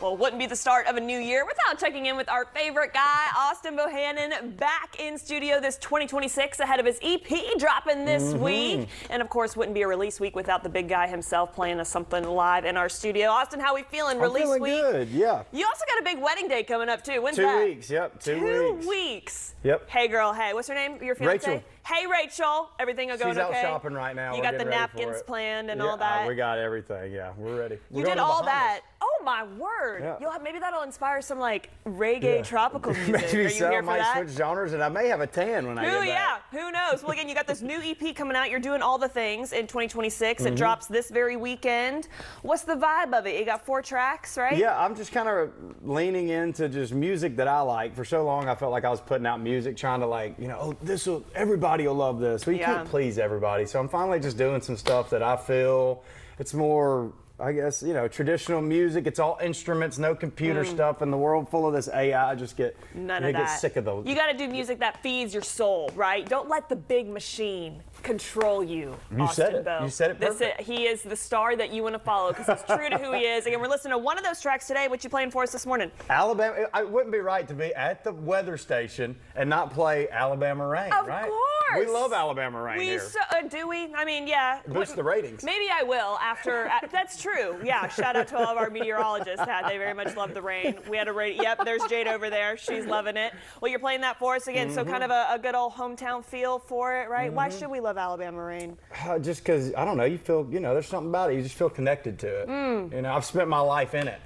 Well, wouldn't be the start of a new year without checking in with our favorite guy, Austin Bohannon, back in studio this 2026 ahead of his EP dropping this week. And of course, wouldn't be a release week without the big guy himself playing us something live in our studio. Austin, how we feeling? I'm feeling week? Good, yeah. You also got a big wedding day coming up too. When's 2 that? weeks, yep, 2 weeks. 2 weeks. Yep. Hey girl, hey, what's her name? Your fiance? Rachel. Hey Rachel, everything will go okay? She's out shopping right now. You got the napkins planned and all that? We got everything, yeah, we're ready. You did all that. Oh my word. Yeah. Maybe that'll inspire some like reggae tropical music. Maybe Are you so. here for Might that? switch genres and I may have a tan when I get back. Who knows? Well, again, you got this new EP coming out. You're doing all the things in 2026. It drops this very weekend. What's the vibe of it? You got 4 tracks, right? Yeah, I'm just kind of leaning into just music that I like. For so long, I felt like I was putting out music, trying to like, you know, oh, everybody will love this. Well, you can't please everybody. So I'm finally just doing some stuff that I feel it's more, I guess, you know, traditional music. It's all instruments, no computer stuff. In the world full of this AI, I just get get sick of those. You got to do music that feeds your soul, right? Don't let the big machine control you. You said it. You said it perfect. He is the star that you want to follow because he's true to who he is. Again, we're listening to one of those tracks today. What you playing for us this morning? Alabama. It wouldn't be right to be at the weather station and not play Alabama Rain, right? Of course. We love Alabama Rain here. Do we? I mean, yeah. Boost the ratings. Maybe I will after. That's true. Yeah. Shout out to all of our meteorologists. They very much love the rain. We had a rain. Yep. There's Jade over there. She's loving it. Well, you're playing that for us again. So kind of a good old hometown feel for it, right? Why should we love Alabama Rain? Just because, I don't know, you feel, you know, there's something about it. You just feel connected to it. You know, I've spent my life in it.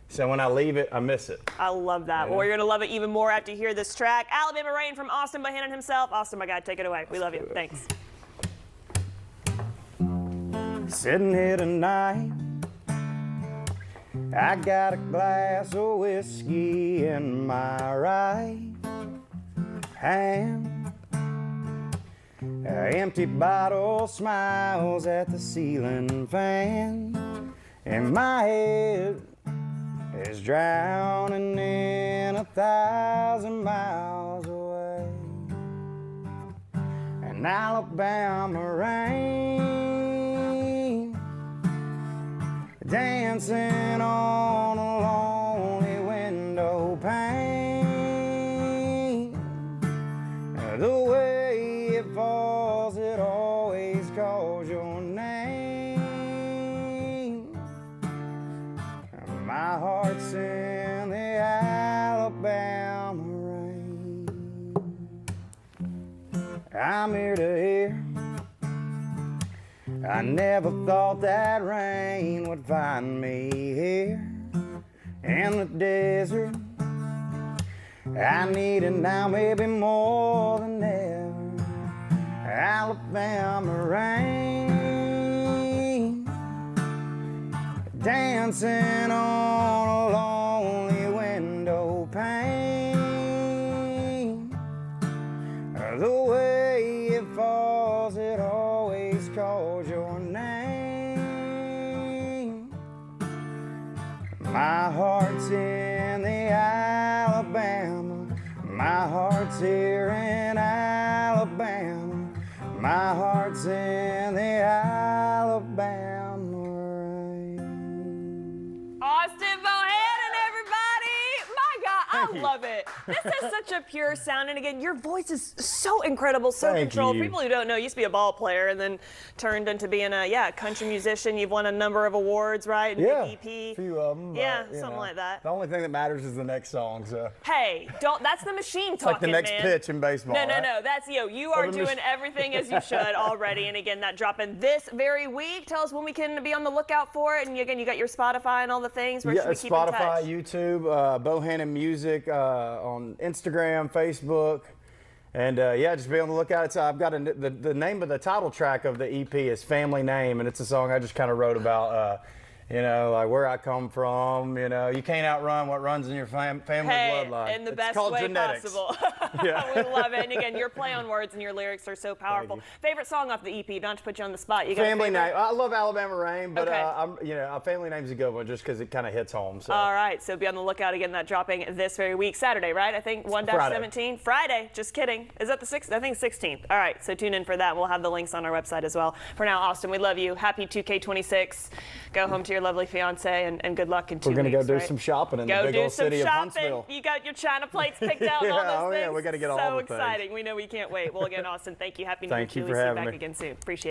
So when I leave it, I miss it. I love that. Well, you're going to love it even more after you hear this track. Alabama Rain from Austin Bohannon himself. Austin, my guy, take it away. We love you. Thanks. Sitting here tonight, I got a glass of whiskey in my right hand. An empty bottle smiles at the ceiling fan, and my head is drowning in 1,000 miles away. And Alabama rain dancing on a lonely window pane. The way it falls, it always calls your name. My heart's in the Alabama rain. I'm here to hear. I never thought that rain would find me here in the desert. I need it now, maybe more than ever. Alabama rain dancing on a lonely window pane. The way it falls, it always calls your name. My heart's in the Alabama. My heart's here in Alabama. My heart's in the Alabama rain. Austin Bohannon, everybody! My God, I love it. This is such a pure sound, and again, your voice is so incredible, so controlled. People who don't know, you used to be a ball player and then turned into being a country musician. You've won a number of awards, right? And yeah, EP. a few of them. Yeah, something like that. The only thing that matters is the next song. So. Hey, that's the machine talking, like the next pitch in baseball. No, that's you. You are doing everything as you should already. And again, that dropping this very week. Tell us when we can be on the lookout for it. And again, you got your Spotify and all the things. Where should we keep in touch? Spotify, YouTube, Bohannon Music, on Instagram, Facebook, and just be on the lookout. I've got the name of the title track of the EP is Family Name, and it's a song I just kind of wrote about you know, like where I come from. You know, you can't outrun what runs in your family bloodline. In the best way genetics. possible. Yeah. We love it. And again, your play on words and your lyrics are so powerful. Favorite song off the EP? Don't have to put you on the spot. You got Family Name. I love Alabama Rain, but Family Name's a good one just because it kind of hits home. So. All right, so be on the lookout again. That dropping this very week, Saturday, right? I think 1-17. Friday. Just kidding. Is that the 6th? I think 16th. All right, so tune in for that. We'll have the links on our website as well. For now, Austin, we love you. Happy 2K26. Go home to your lovely fiance, and good luck in 2 weeks. We're going to go do right? some shopping in the big old city of Huntsville. You got your China plates picked out and all those things. Yeah, we got to get all so the things. exciting. We know we can't wait. Well, again, Austin, thank you. Happy New Year. Thank you for See you having back me. again soon. Appreciate it.